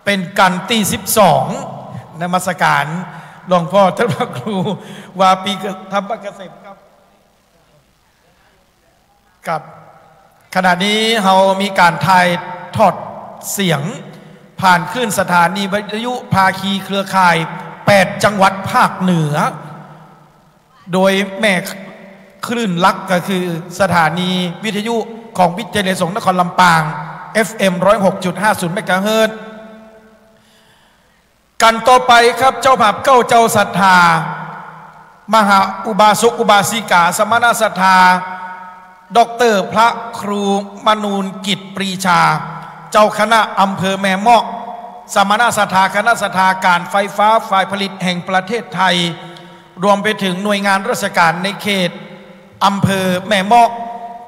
เป็นกันที่12นมัสการหลวงพ่อท่านพระครูวาปีธรรมเกษมครับกับขณะนี้เรามีการถ่ายทอดเสียงผ่านคลื่นสถานีวิทยุภาคีเครือข่าย8จังหวัดภาคเหนือโดยแม่คลื่นลักก็คือสถานีวิทยุของวิทยาลัยสงฆ์นครลำปาง FM 106.50 เมกะเฮิรตซ์กันต่อไปครับเจ้าภาพเก้าเจ้าศรัทธามหาอุบาสกอุบาสิกาสมณศรัทธาดร.พระครูมนูนกิจปรีชาเจ้าคณะอำเภอแม่เมาะสมณศรัทธาคณะศรัทธาการไฟฟ้าฝ่ายผลิตแห่งประเทศไทยรวมไปถึงหน่วยงานราชการในเขตอำเภอแม่เมาะ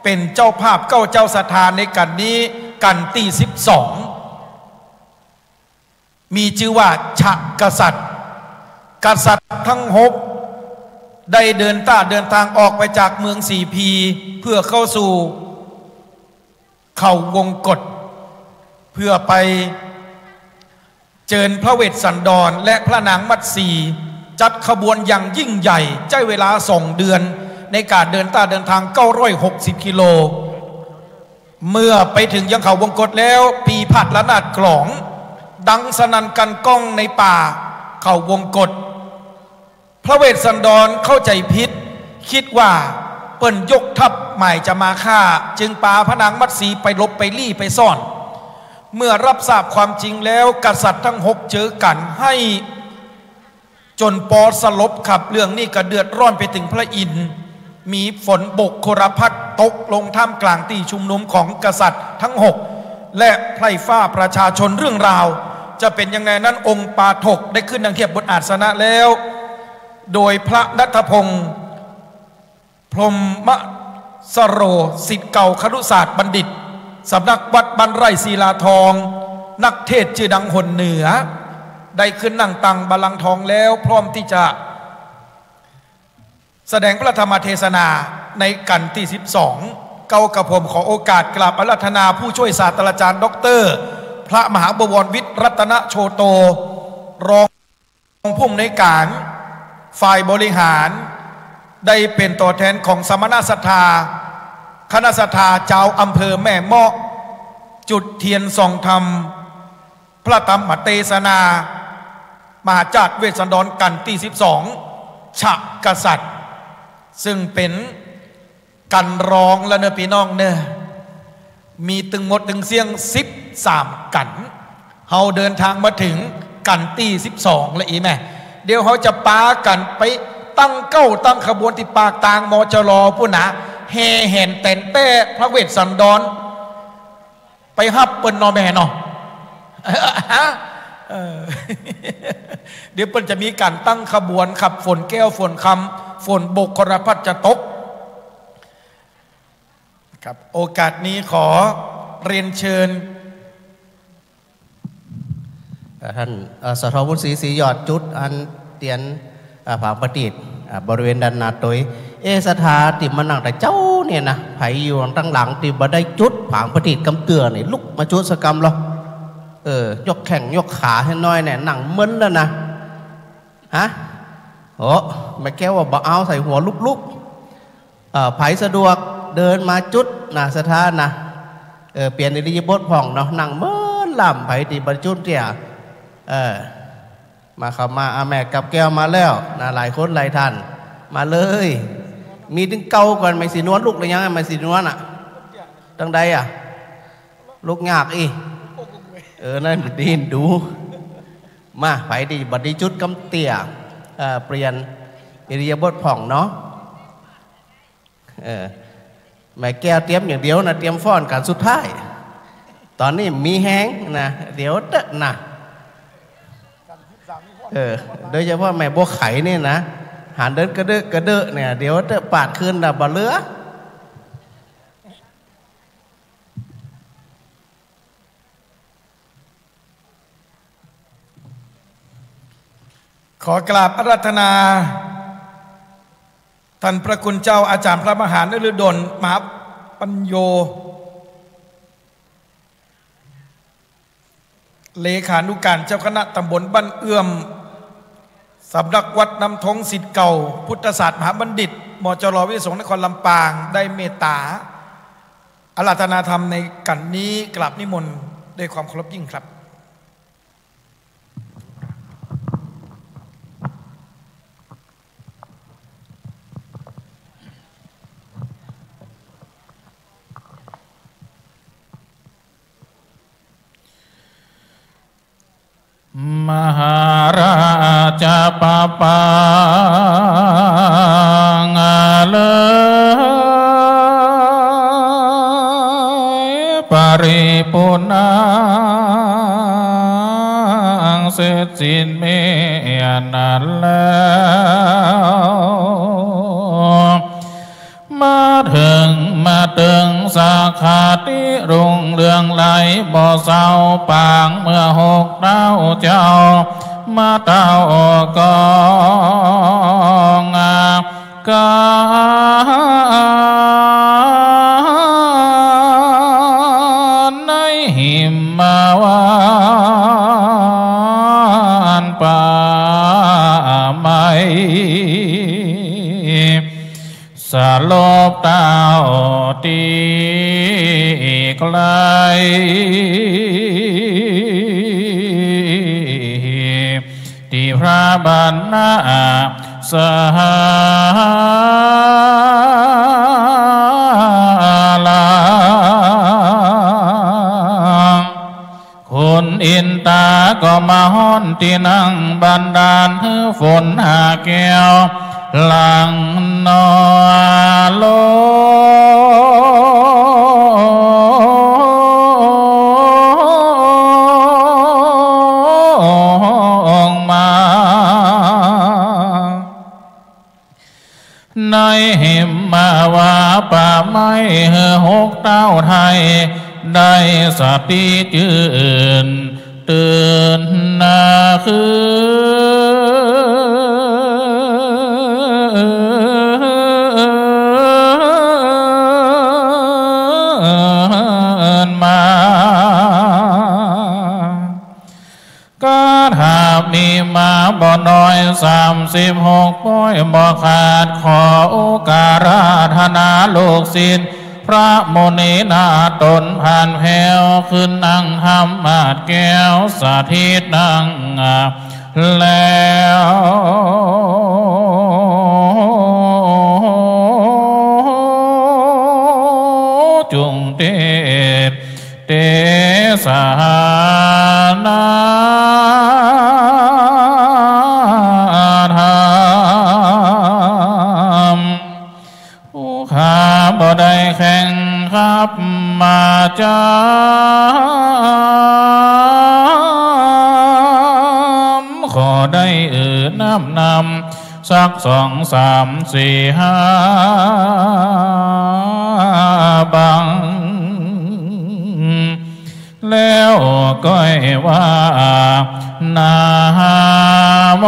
เป็นเจ้าภาพเก้าเจ้าศรัทธาในกันนี้กันที่12มีชื่อว่าฉะกษัตริย์ทั้ง6ได้เดินทางออกไปจากเมืองสีพีเพื่อเข้าสู่เขาวงกฏเพื่อไปเจิญพระเวสสันดรและพระนางมัตสีจัดขบวนอย่างยิ่งใหญ่ใช้เวลา2 เดือนในการเดินทาง960 กิโลเมื่อไปถึงยังเขาวงกฏแล้วปีผัดละนาดกลองดังสนั่นกันก้องในป่าเขาวงกฏพระเวสสันดรเข้าใจผิดคิดว่าเปิ้นยกทัพใหม่จะมาฆ่าจึงปาพระนางมัตสีไปลบไปลี่ไปซ่อนเมื่อรับทราบความจริงแล้วกษัตริย์ทั้ง6เจอกันให้จนปอสลบขับเรื่องนี้ก็เดือดร้อนไปถึงพระอินทร์มีฝนบกโครพัดตกลงท่ามกลางที่ชุมนุมของกษัตริย์ทั้ง6และไพร่ฟ้าประชาชนเรื่องราวจะเป็นยังไงนั้นองค์ปาฐกได้ขึ้นดังเทียบบนอาสนะแล้วโดยพระณัฐพงศ์พรหมสโรศิษย์เก่าครุศาสตร์บัณฑิตสำนักวัดบ้านไร่ศิลาทองนักเทศชื่อดังหนเหนือได้ขึ้นนั่งตังบัลลังก์ทองแล้วพร้อมที่จะแสดงพระธรรมเทศนาในกันที่12เก้ากับผมขอโอกาสกราบอาราธนาผู้ช่วยศาสตราจารย์ดร.พระมหาบวรวิทย์รัตนโชโตรองผู้อำนวยการฝ่ายบริหารได้เป็นตัวแทนของสมณศรัทธาคณะศรัทธาเจ้าอำเภอแม่เมาะจุดเทียนส่องธรรมพระธรรมเทศนามหาจักรเวสสันดรกันที่12ฉะกษัตริย์ซึ่งเป็นกันร้องและเนื้อพี่น้องเนื้อมีตึงหมดตึงเสียง13กันเฮาเดินทางมาถึงกันที่12แล้วอีแม่เดี๋ยวเขาจะปากันไปตั้งขบวนที่ปากตางมจรผู้นะแห่แห่นแต่นแป้พระเวสสันดรไปฮับเปิ้นนอแม่เนาะเดี๋ยวเปิ้นจะมีการตั้งขบวนขับฝนแก้วฝนคำฝนบกครพัดจะตกครับโอกาสนี้ขอเรียนเชิญท่านสทวุฒิศรีหยอดจุดอันเตียนผางประดิษฐ์บริเวณด้านหน้าตัวสถาติมานั่งแต่เจ้าเนี่ยนะไผอยู่ตั้งหลังติมาได้จุดผางประดิษฐ์กำเตือนี่ลุกมาจุดสกรรมหรอยกแข่งยกขาให้น้อยเนี่ยหนังมึนแล้วนะฮะโอ้ไม่แก้วว่าบ่เอาใส่หัวลุกไผสะดวกเดินมาจุดนะสถานนะเปลี่ยนอิริยาบถผ่องเนาะหนังมึนล่ำไผติบรรจุเตี่ยมาเข้ามาอาแม่กับแก้วมาแล้วนะหลายคนหลายท่านมาเลยมีถึงเก่าก่อนไม่สีนวลลูกเลยยังไม่สีนวลอ่ะตั้งใดอ่ะลูกยากอีนั่นดีนดูมาไปดีบัดดีจุดกำเตี่ยเปลี่ยนอิริยาบถผ่องเนาะแม่แก้วเตรียมอย่างเดียวนะเตรียมฟ้อนกันสุดท้ายตอนนี้มีแห้งนะเดี๋ยวเตะนะโดยเฉพาะแม่บัวไข่นี่นะหานเดินกระเดอะเนี่ยเดี๋ยวจะปาดคืนดับบะเลือขอกราบอาราธนาท่านพระคุณเจ้าอาจารย์พระมหานฤดลมหาปัญโย เลขานุการเจ้าคณะตำบลบ้านเอื้อมสำนักวัดน้ำทงศิษย์เก่าพุทธศาสตร์มหาบัณฑิตมจร.วิสงฆ์นครลำปางได้เมตตาอาราธนาธรรมในกันนี้กราบนิมนต์ด้วยความเคารพยิ่งครับมหาราชปปังเลปริปุณังเสร็จสิ้นเมียนั้นแล้วมาถึงสาขาที่รุ่งเรืองไหลบ่อเศร้าปางเมื่อหกดาวเจ้ามาเต้ากองกาในหิมมาวานป่าไม้สลบเต้าตีไกลที่พระบรรณาสหลาคุณอินตาก็มาฮ้อนที่นั่งบันดาลให้ฝนหาแก้วหลังนอโลมาในหิมมาว่าป่าไม้หกเต้าไทยได้สติจืนตื่นนาคือมาก็หากมีมาบ่น้อย36ป้อยบ่ขาดขอโอกาสธนาลูกศิษย์พระโมนีนาตนผ่านแผ่วขึ้นนั่งห้ำมาดแก้วสาธิตนั่งแล้วจุงเตสานาธรรมผู้ข้าบ่ได้แข่งขับมาจำขอได้น้ำสัก2 3 4 5บังแล้วก็ว่านาโม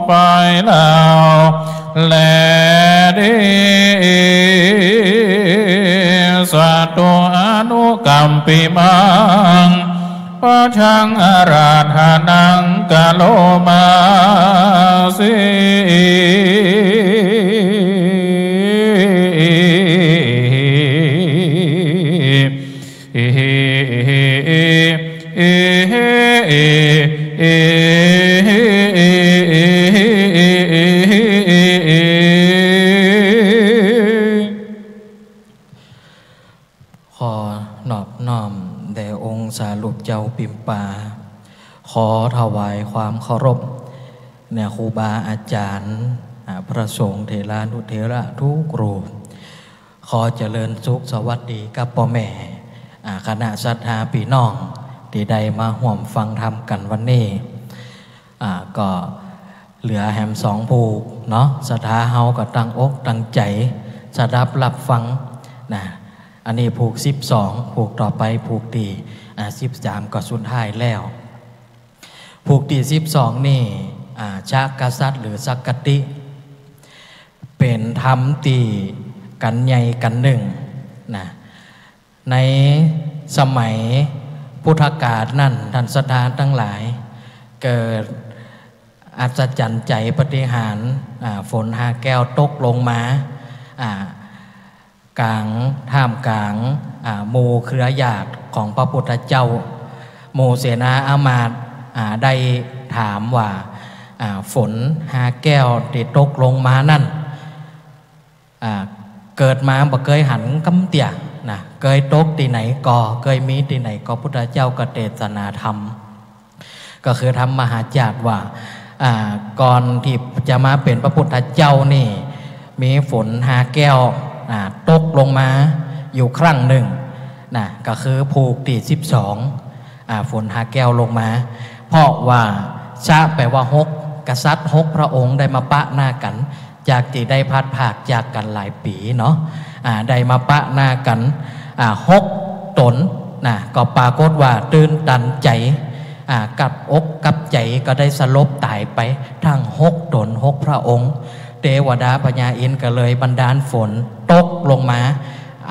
ไปแล้วแลดิสัตตุอนุกัมปิมังปะชังอาราธนังกะโลมาสิขอนอบน้อมแด่องค์สารุปเจ้าปิมปาขอถวายความเคารพแด่ครูบาอาจารย์พระสงฆ์เถรานุเถระทุกรูปขอเจริญสุขสวัสดีกับพ่อแม่คณะศรัทธาพี่น้องที่ได้มาห่วมฟังธรรมกันวันนี้ก็เหลือแหม2 ผูกเนาะศรัทธาเฮาก็ตั้งอกตั้งใจสดับรับฟังนะอันนี้ผูก12ผูกต่อไปผูกที่13ก็สุดท้ายแล้วผูกที่12นี่ชากษัตริย์หรือสักกติเป็นธรรมตีกันใหญ่กันหนึ่งนะใน สมัยพุทธกาลนั่นท่านศรัทธาทั้งหลายเกิดอัศจรรย์ใจปฏิหารฝนหาแก้วตกลงมากลางท่ามกลางหมู่เครือญาติของพระพุทธเจ้าหมู่เสนาอามาตย์ได้ถามว่าฝนหาแก้วที่ตกลงมานั่นเกิดมาบ่เคยหันกำเตี่ยนะเคยตกที่ไหนก็เคยมีที่ไหนก็พุทธเจ้าก็เทศนาธรรมก็คือทำมหาจารย์ว่าก่อนที่จะมาเป็นพระพุทธเจ้านี่มีฝนหาแก้วตกลงมาอยู่ครั้งหนึ่งนะก็คือผูกที่12ฝนหาแก้วลงมาเพราะว่าชาแปลว่า6กษัตริย์6พระองค์ได้มาปะหน้ากันจากที่ได้พัดผากจากกันหลายปีเนาะได้มาปะหน้ากัน6 ตนนะก็ปรากฏว่าตื่นตันใจกับอกกับใจก็ได้สลบตายไปทั้ง6 ตน6 พระองค์เทวดาพญาอินทร์ก็เลยบันดาลฝนตกลงมา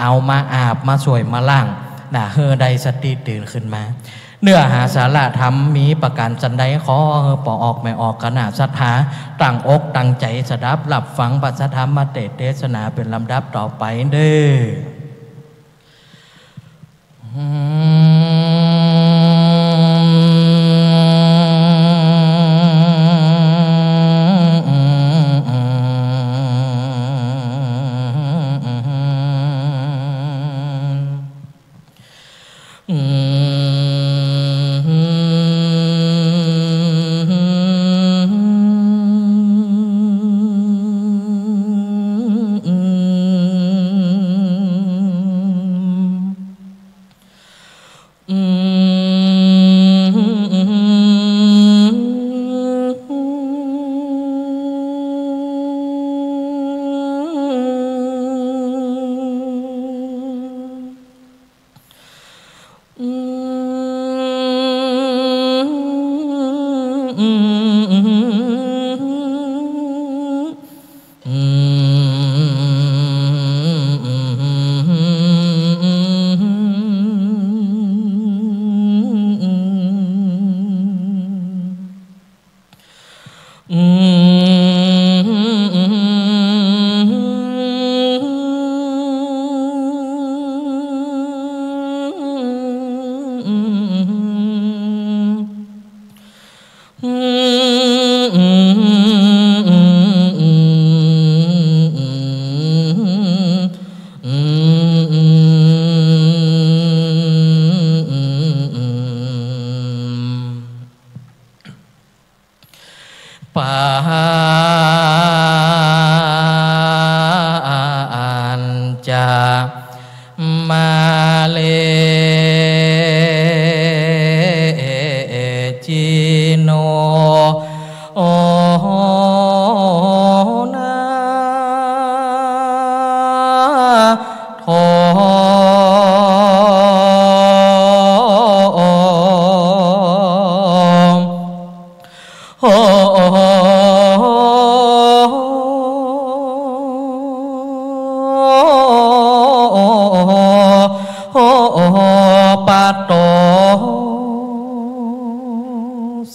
เอามาอาบมาสวยมาล่างเฮือได้สติตื่นขึ้นมาเนื้อหาสาระธรรมมีประการจันใดขอปออกไม่ออกขนาดศรัทธาตั้งอกตั้งใจสดับหลับฟังปัสธรรมมาเทศนาเป็นลำดับต่อไปเด้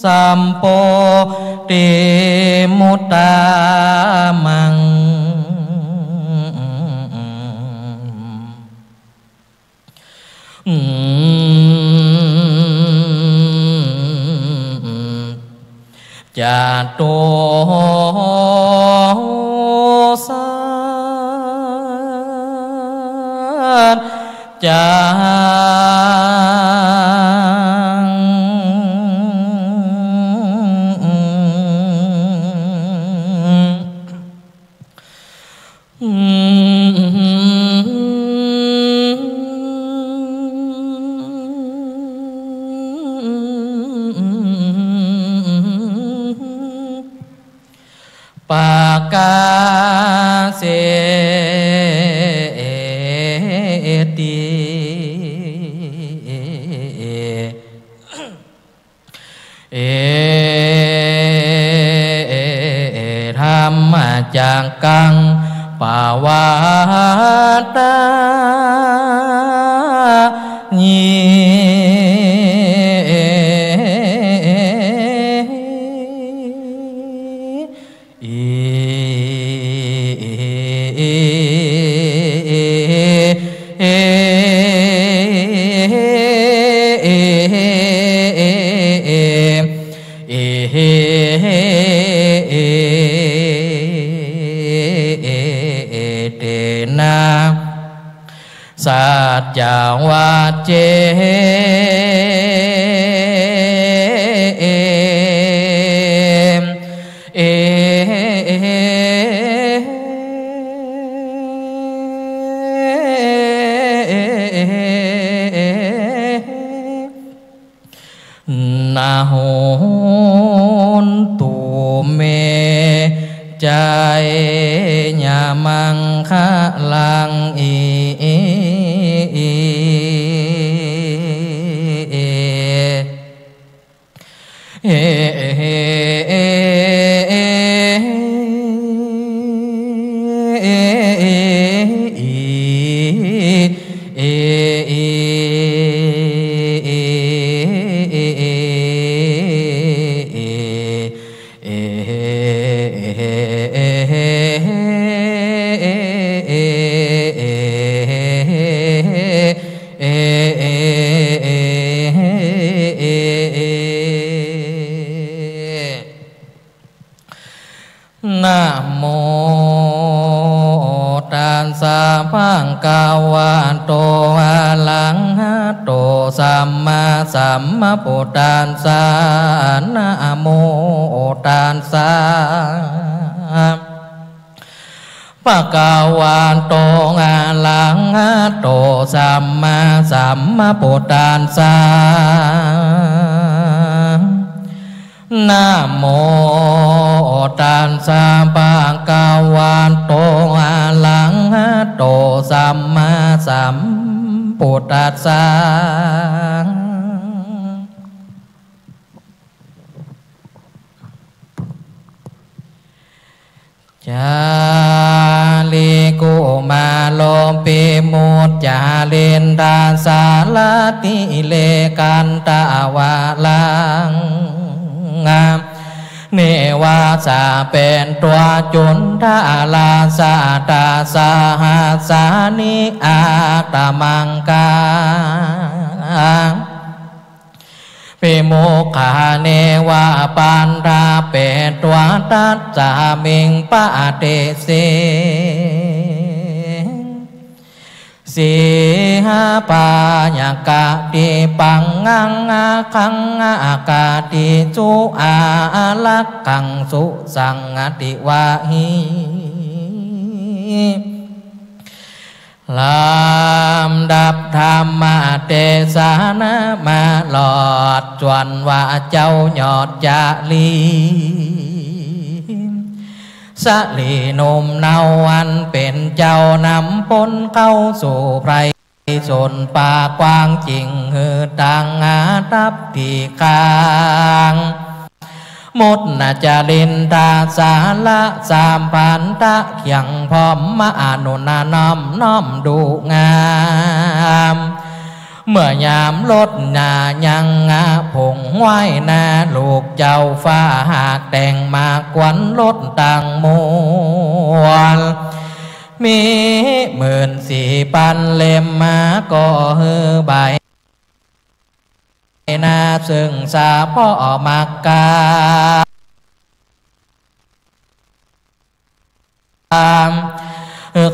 สัมโปเตมุตตามังจาโตสัตจาปากาเสติธรรมจักกังปาวาตาญิ สัจจวาเจนาโหนตุเมใจญามังคะลังอีนะโมตัสสะภะคะวะโตอะระหะโตสัมมาสัมพุทธัสสะนะโมตัสสะภะคะวะโตอะระหะโตสัมมาสัมพุทธัสสะนะโมตัสสะภะคะวะโตอะระหะโตสัมมาสัมพุทธัสสะจาลิกุมาโลปิมุตจาลินดาสาลติเลกันตาวาลังเนวาสาเป็นตัวจุนทาลาสาตาสาหัสานิอาตมังกาปิโมคาเนวาปันดาเป็นตัวตัสสามิงปะเตเสสีหาปายากาติปังงังอาคังอากาติจุอาลักขังสุสังติวาหิลำดับธรรมเทศนามาหลอดจวนว่าเจ้าหยอดจาลีสลีนมเนาวันเป็นเจ้านำปนเข้าสู่ไพรชนป่ากว้างจริงหือตังอาทับที่คางมุดนาจารินทาสาละสามพันตะเขียงพร้อมมาอนุนาน้อมดูงามเมื่อยามลดนายังผงไหวนาลูกเจ้าฟ้าหากแต่งมากวันลดต่างมวลมี14,000 เล่มมาก็ฮือใบนาซึ่งสาพ่อมักกา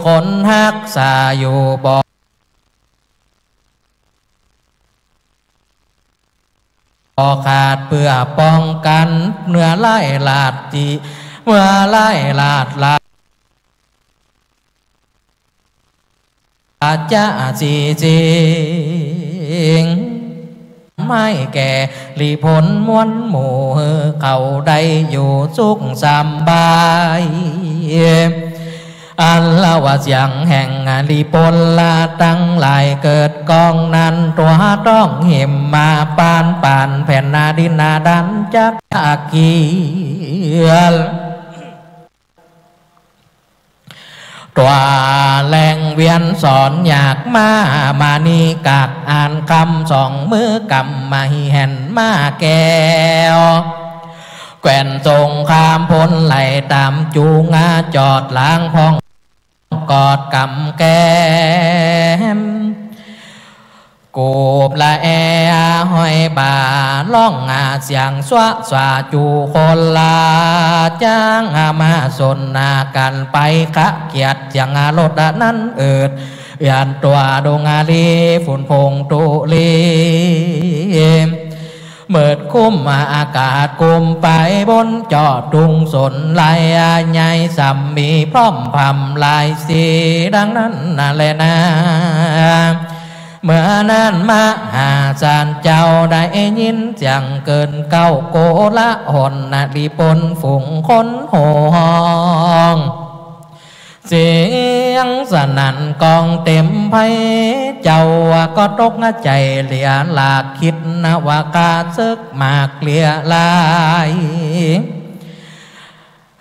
คนฮักษาอยู่บ่ขาดเพื่อป้องกันเนื้อไล่ลาดจีเมื่อไล่ลาดอาจจะสีจริงไม่แก่ลีผลม้วนหมู่เขาได้อยู่สุขสบายอันละว่าเสียงแห่งลีปนลาตั้งหลายเกิดกองนั้นตัวต้องเหิมมาปานแผ่นนาดินนาดันจักอากีตัวแรงเวียนสอนอยากมานีกากอ่านคำสองมือกำมาเห็นมาแก้วแกว่นทรงคามพ้นไหลตามจูงจอดล้างพองกอดกำแก้มกูบละแอห้อยบ่าล่องเสียงสวะจูคนลาจ้างมาสนกันไปขะเกียดเสียงรถนั้น ยันตัวดงอาลีฝุ่นพงตุลีเมิดคุ้มอากาศกุมไปบนจอดดุงสนลายใหญ่สัมมีพร้อมพำลายสีดังนั้นนั่นแหละนะเมื่อนั้นมาหาจานเจ้าได้ยินเสียงเกินเก้าโกละหนนาลีปนฝูงคนโห่ห้องเสียงสนั่นกองเต็มไพเจ้าก็ตกใจเหลียหลากคิดนะว่ากาซึกมากเกลียลาย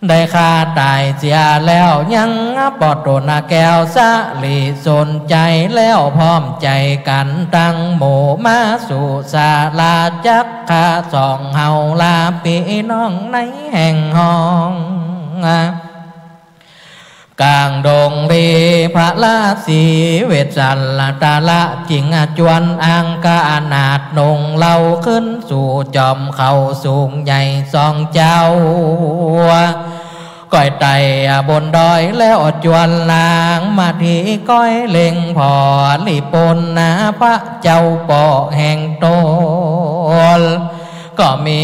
ได้ฆ่าตายเสียแล้วยังปอดโดนแก้วสะลีสนใจแล้วพร้อมใจกันตั้งหมู่มาสู่ศาลาจักขาสองเฮาลาปีน้องในแห่งห้องกลางดงรีพระราศีเวชสันลตาละจิงจวนอังกานาดนงเล่าขึ้นสู่จอมเขาสูงใหญ่สองเจ้าก้อยไต่บนดอยแล้วจวนลางมาที่ก้อยเล็งพอลิปนนาพระเจ้าปอแห่งโตลก็มี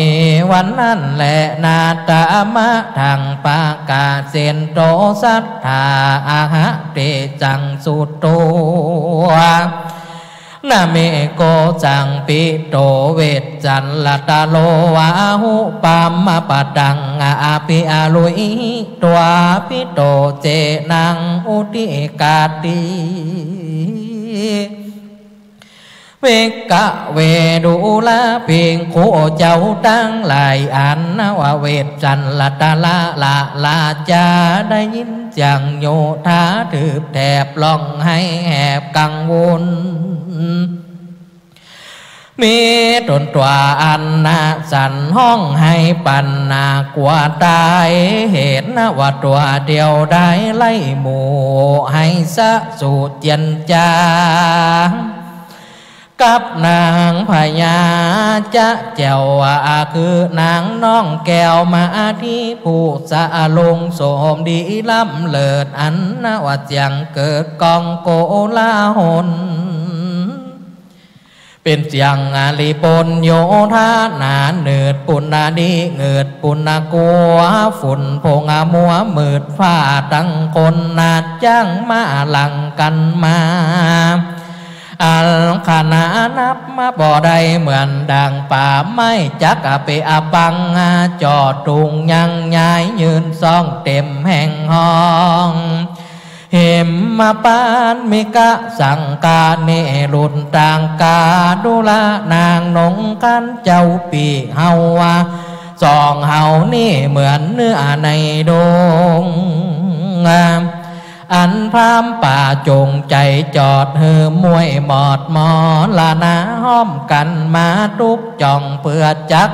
วันนั้นแหละนาตามะทางปากาเซนโตสัทธาอาหะเตจังสุโตนาเมโกจังปิโตเวทจันลตาโลวาหุปามมาปะดังอาปิอาลุยตัวปิโตเจนังอุติกาติเวกะเวดูลาเพียงโคเจ้าตั้งหลายอันนะว่าเวทจันลตาละละลาจาได้ยินจังโยธาถือแถบลองให้แหบกังวลมีตนตัวอันนาสันห้องให้ปันนากว่าตายเหตุนะว่าตัวเดียวได้ไล่หมู่ให้สะสูดเจียนจากับนางพญาจะเจ้าคือนางน้องแก้วมาที่ผู้สะลงโสมดีล้ำเลิศอันนว่าเจียงเกิดกองโกลาหนเป็นเสียงลีปนโยธานาเนิดปุณนาดีเงิดปุณนากัวฝุ่นพงมัวมืดฟ้าตั้งคนนาจ้างมาหลังกันมาอัลขณะนับมาบ่ได้เหมือนดังป่าไม้จักเปอปังจอดตุงยังย้ายยืนซองเต็มแห่งห้องเหมมาปานมิกะสังกาเนรุนต่างกาดุลานางนงกันเจ้าปีเฮาวาสองเฮานี่เหมือนเนื้อในดงอันพรามป่าจงใจจอดเฮือมวยหมอดมอลานาห้อมกันมาทุกจ่องเพื่อจัก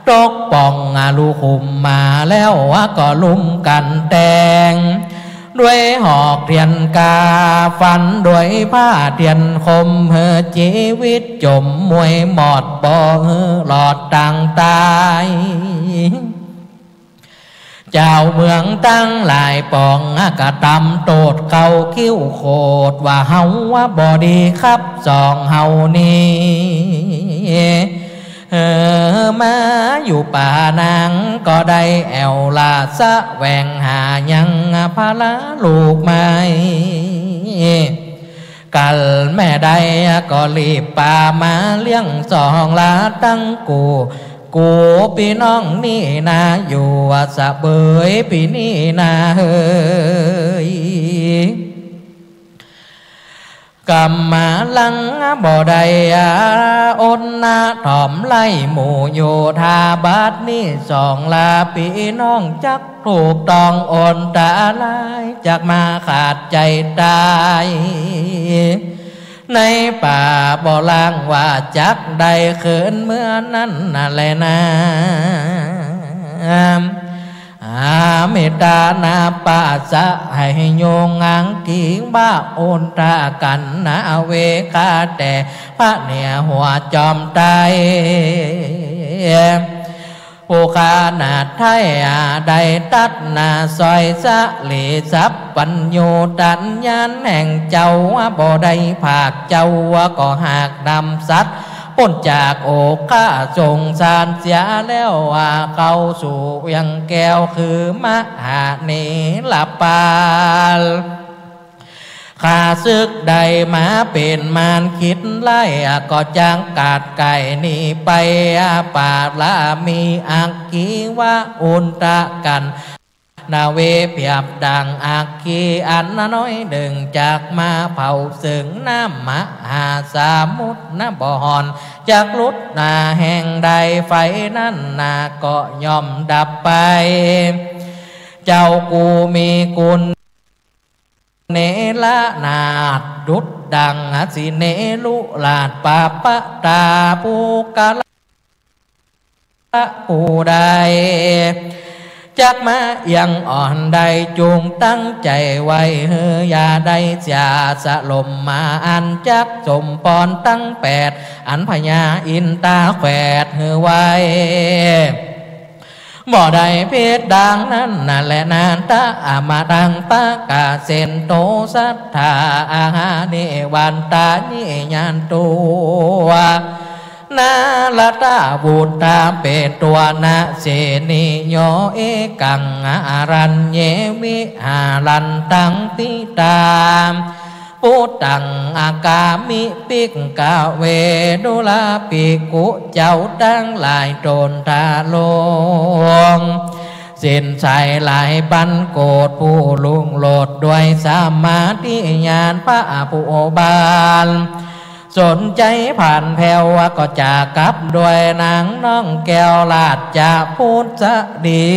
ตกป่องลูกขุมมาแล้วก็ลุ่มกันแตงด้วยหอกเทียนกาฟันด้วยผ้าเทียนคมเฮือชีวิตจมมวยหมอดบ่เฮือหลอดต่างตายเจ้าเมืองตั้งหลายปองกะตำโตดเขาคิ้วโคดว่าเฮาว่าบ่ดีครับสองเฮานี่มาอยู่ป่านางก็ได้แอวลาสะแหวงหายังพาละลูกไม้กัลแม่ใดก็รีบป่ามาเลี้ยงสองลาตั้งกูพี่น้องนี่นาอยู่สะเบยพี่นี่นาเฮยกำมาลังบ่ได้อนนาถ่อมไล่หมู่โยธาบาดนี่สองลาพี่น้องจักถูกต้องโอนตาลายจากมาขาดใจตายในป่าบ่ล่างว่าจักได้เขินเมื่อนั้นนั่นแหละนะเมตตานาปาสะให้โยงงังกิ่งบ้าโอนตากันนาเวคาแต่พระเนี่ยหัวจอมตาย ผู้ขานาไทยได้ตัดนาซอยสะเลสับปัญโยตัญญาณแห่งเจ้าบ่ได้ภาคเจ้าก็หากนำสัตว์พ้นจากโอกข้าสงสารเสียแล้วเข้าสู่ยังแก้วคือมหาเนรปาลข้าศึกใดมาเป็นมารคิดไล่ก็จางกาดไก่นี่ไปปาละมีอักขีว่าอุนตะกันนาเวเปียบดังอักขีอันน้อยหนึ่งจากมาเผาสึงน้ำมหาสมุทรน้ำบ่อหอนจากลุดนาแห่งใดไฟนั้นนาก็ย่อมดับไปเจ้ากูมีกุลเนละนาดดุดดังสิเนลุลาดปาปะตาภูกะละผู้ใดจักมายังอ่อนใดจูงตั้งใจไว้เฮือยาได้เสียสะลมมาอันจักสมปอนตั้งแปดอันพญาอินตาแขวดเฮือไว้บ่ได้เพชรดังนั้นนั่นแหละนานตามาดังปากาเซนโตสัทธาอาหาเนวันตานิยานตัวนาลตาบุตตาเป็นตัวนาเสนิโยเอกังอารัญเยวิหารันตังติตามปุตังอากามิปิกกาเวดุลาปิกุเจ้าตั้งหลายโจรทาลงสิ้นใจหลายปันโกดผู้ลุงโลดด้วยสามาธิญาณพระผู้บานสนใจผ่านแผ่วก็จะกลับด้วยนางน้องแก้วลาดจะพูดจะดี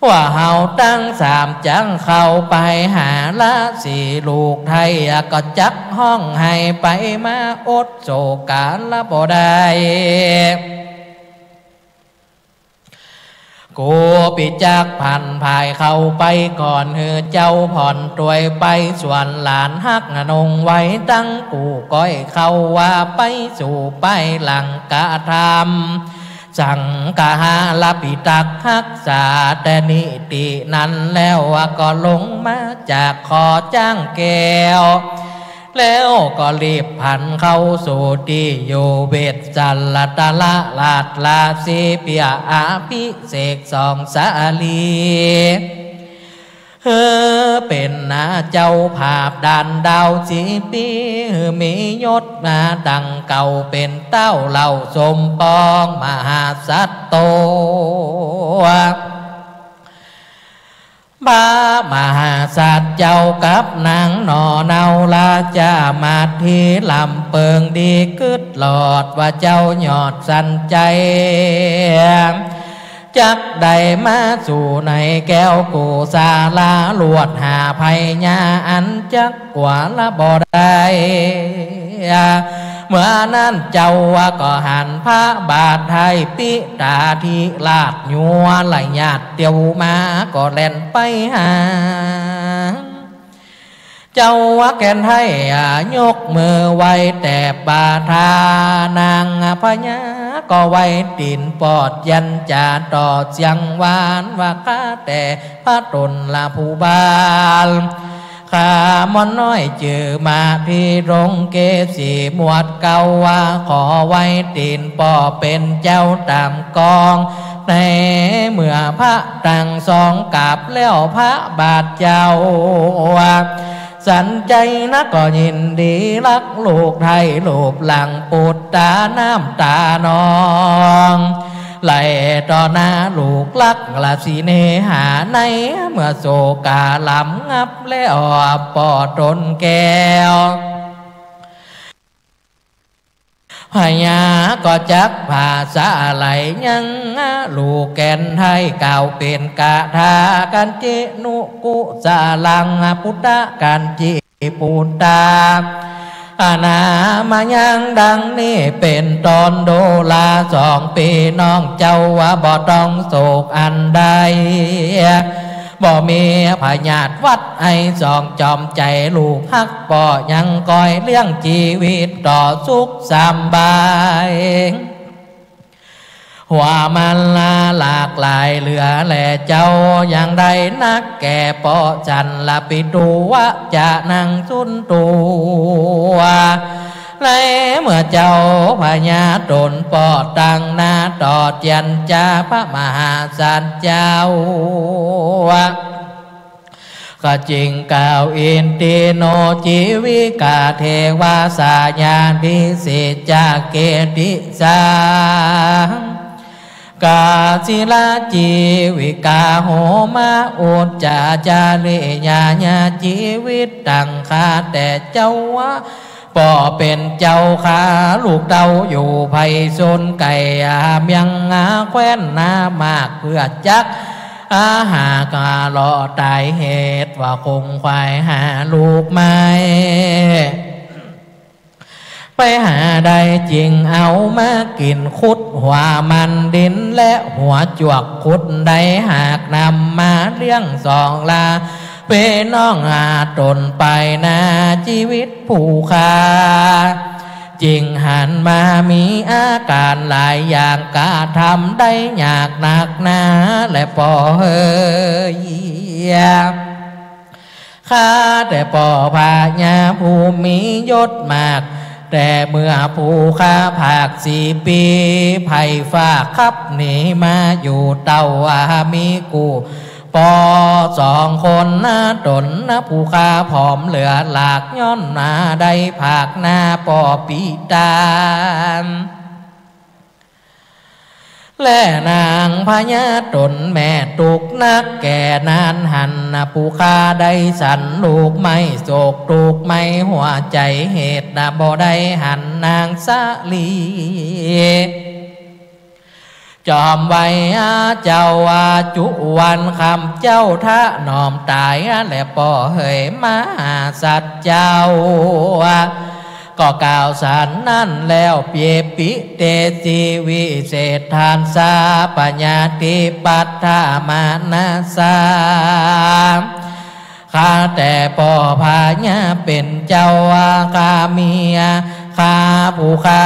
ว่าเฮาตั้งสามจังเข้าไปหาละสี่ลูกไทยก็จักห้องให้ไปมาอดโศกาละบ่ได้กูปิจักพันภายเข้าไปก่อนเฮือเจ้าผ่อนตวยไปส่วนหลานฮักนงไว้ตั้งกูก้อยเข้าว่าไปสู่ไปหลังกะทำสังกะหาลปิตักฮักษาแต่นิตินั้นแล้วก็ลงมาจากคอจ้างแก้วแล้วก็รีบผันเข้าสู่ที่อยู่เวทจัลลตะละลาดลาสีเปียอาภิเสกสองสาลีเป็นนาเจ้าภาพด่านดาวสีปีมียศมาดังเก่าเป็นเต้าเหล่าสมปองมหาสัตโตบามหาสัตว์เจ้ากับนางนอเนาลาจามาทีลำเปิงดีกึดหลอดว่าเจ้าหยอดสันใจจักได้มาสู่ในแก้วกูซาลาลวดหาภัยญาอันจักกว่าละบ่ได้เมื่อนั้นเจ้าก็หันพระบาทไทยปิตาทิลาดยัวไหลหยาดเตียวมาก็แล่นไปหาเจ้าแก่นไทยยกมือไว้แต่บาทานางพญาก็ไว้ตีนปอดยันจาต่อเสียงหวานว่าข้าแต่พระตนละผู้บาลข้ามอนน้อยจือมาที่รงเกสีหมวดเก่าว่าขอไว้ตีนปอเป็นเจ้าตามกองในเมื่อพระตังสองกับแล้วพระบาทเจ้าสันใจนักก็ยินดีรักลูกไทยลูบหลังปุตตาน้ำตานองไหลต่อหน้าลูกลักละสีเนหาในเมื่อโศกาลำงับแล้วปอดตนแก้วพญาก็จักภาษาไหลยังลูกแก่นไทยเก่าเป็นกาถากันเจนุกุสาลังพุทธกันจิปุตตาอาณามายังดังนี้เป็นตอนโดลาสองปีน้องเจ้าว่าบ่ต้องโศกอันใดบ่มีพญาตวัดไอสองจอมใจลูกฮักป่อยังคอยเลี้ยงชีวิตต่อสุขสบาย หัวมันหลากหลายเหลือแหล่เจ้าอย่างใดนักแก่ปอจันละปิดูวะจะนั่งสุนตัวในเมื่อเจ้าพญาตนปอตังนาตอดยันจาพระมหาสันเจ้าก็จริงกล่าวอินติโนจีวิกาเทวาสาญาณิสิจากเกติสากาศิลาจีวิกาโหมาอุจจาจาริญาญาชีวิตตังคาแต่เจ้าวะป่อเป็นเจ้าขาลูกเต้าอยู่ไพศาลไก่เมียงแคว้นนามากเพื่อจักหากาลอตายเหตุว่าคงควายหาลูกไม่ไปหาได้จริงเอามากินขุดหัวมันดินและหัวจวกขุดได้หากนำมาเลี้ยงสองลาเป็นน้องตนไปนาชีวิตผู้ค้าจริงหันมามีอาการหลายอย่างกาทำได้ยากหนักหนาและปอเฮยข้าแต่ปอพาญาผู้มียศมากแต่เมื่อผู้ข้าภาค4 ปีไผ่ฝากขับหนีมาอยู่เต้ามีกูปอ2 คนตนผู้ข้าผอมเหลือหลากย้อนได้ภาคหน้าปอปีตานและนางพญาตนแม่ตุกนักแก่นานหันผู้ข้าได้สันลูกไม่โศกตุกไม่หัวใจเหตุบ่ได้หันนางสาลีจอมไว้เจ้าจุวันคำเจ้าท่านอมตายและปอเหยมาสัตว์เจ้าก็กล่าวสารนั่นแล้วเปียปิเตสิวิเศษทานสาปัญญาติปัฏฐามานาสาข้าแต่ปอพาญาเป็นเจ้าข้าเมียข้าผู้ข้า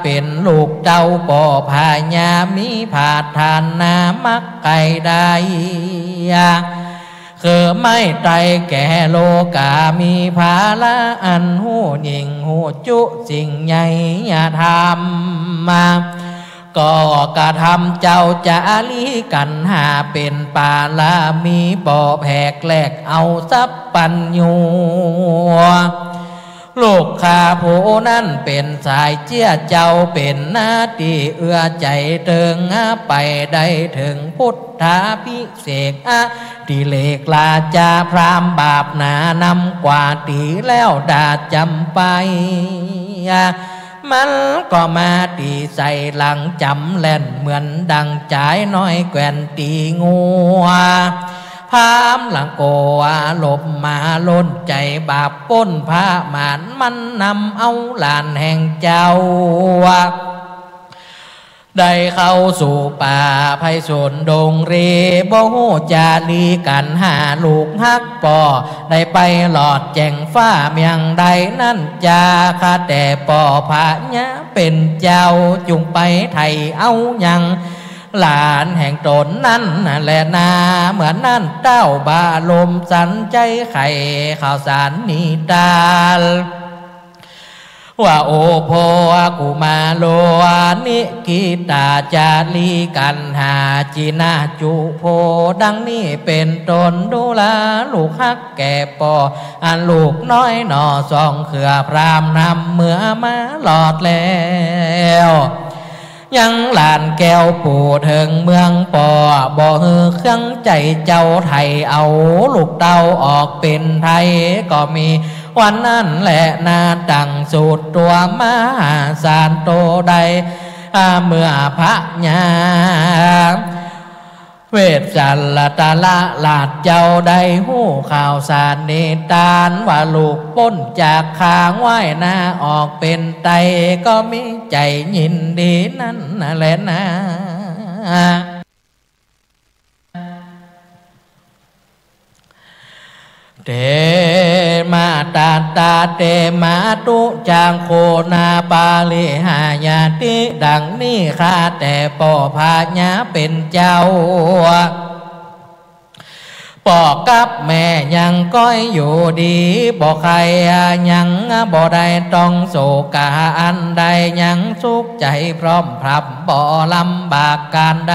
เป็นลูกเจ้าปอพาญามีผาดทานนามักไก่ได้คือไม่ไตรแก่โลกามีภาละอันหูยิ่งหูจุสิ่งใหญ่อย่าทำมาก็กระทำเจ้าจะลีกันหาเป็นปาลามีบ่อแผกแหลกเอาทรัพย์ปัญญูลูกข้าผู้นั้นเป็นสายเจี้ยเจ้าเป็นหน้าที่เอื้อใจเติงไปได้ถึงพุทธาภิเษกดิเลกลาจาพรามบาปหนานำกว่าตีแล้วดาจำไปมันก็มาตีใส่หลังจำแล่นเหมือนดังจ่ายน้อยแกว่นตีงัวพามหลังโกหลบมาล้นใจบาปป้นพระหมานมันนำเอาหลานแห่งเจ้าได้เข้าสู่ป่าไพศาลดงเรบ่ฮู้จาลีกันหาลูกฮักปอได้ไปหลอดแจ้งฟ้าเมียงใดนั่นจาข้าแต่ปอพระญาเป็นเจ้าจุงไปไทยเอายังหลานแห่งตนนั้นแหละนาเหมือนนั่นเต้าบาลมสันใจไข่ข่าวสารนิตาลว่าโอโพกุมาโลนิกิตาจารีกันหาจินาจุโพดังนี้เป็นตนดูแลลูกฮักแก่ปออันลูกน้อยหนอสองเขือพรามนำเมื่อมาหลอดแล้วยังหลานแก้วปู่ถึงเมืองปอบ่ฮือเครื่องใจเจ้าไทยเอาลูกเต้าออกเป็นไทยก็มีวันนั้นแหละนาดังสูตรตัวมหาศาลโตใดเมื่อพระญาเวทจันละตาละลาดเจ้าได้หู้ข่าวสารเนตานว่าลูกป้นจากคางไหวนาออกเป็นไตก็มีใจยินดีนั่นแหละนะ เตมาตาตาเตมาตุจางโคนาปาลิหายาติดังนี้ข้าแต่ป่อพาญาเป็นเจ้าป่อกับแม่ยังก้อยอยู่ดีบ่ใครยังบ่ได้ต้องโศกาอันใดยังสุขใจพร้อมพรับบ่ลำบากการใด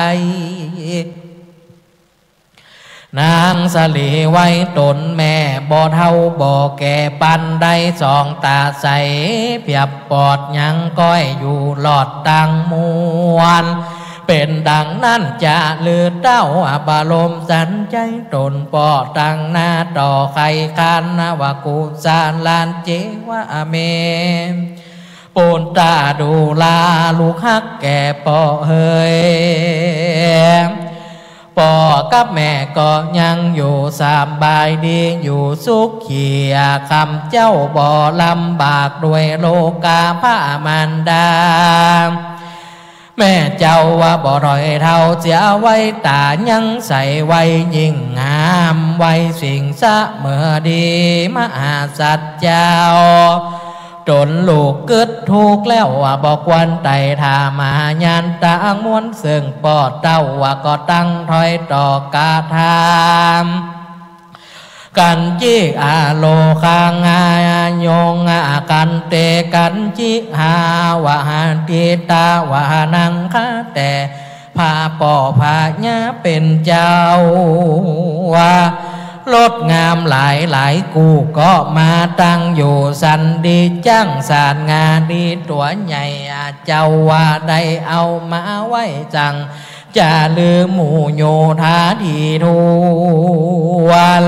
นางสลีไว้ตนแม่บ่เท่าบ่แก่ปันได้สองตาใสเพียบปอดยังก้อยอยู่หลอดตังมวนเป็นดังนั้นจะลือเต้าบาลมสันใจตนปอตังหน้าต่อใครคันนวกุสานลานเจวะเมปูนตาดูลาลูกฮักแก่ปอเฮยป่อกับแม่ก็ยังอยู่สบายดีอยู่สุขเขียคำเจ้าบ่ลำบากด้วยโลกาพระมารดาแม่เจ้าว่าบ่ร่อยเท่าเสียไว้ตายังใส่ไว้ยิ่งงามไว้สิ่งสะเมื่อดีมหาสัจเจ้าจนลูกกึดถูกแล้วว่าบอกวันไต่ทามายานตางม้วนซึ่งปอดเต้าว่าก็ตั้งถอยต่อกาทามกันจิอาโลคางายงอากันเตกันจิหาวาติตาวานังคาแต่พาป่อพาญาเป็นเจ้าว่าลดงามหลายกูก็มาตั้งอยู่สันดีจ้างสาดงาดีตัวใหญ่เจ้าว่าได้เอามาไว้จังจะลืมหมู่โยธาดีทุวัน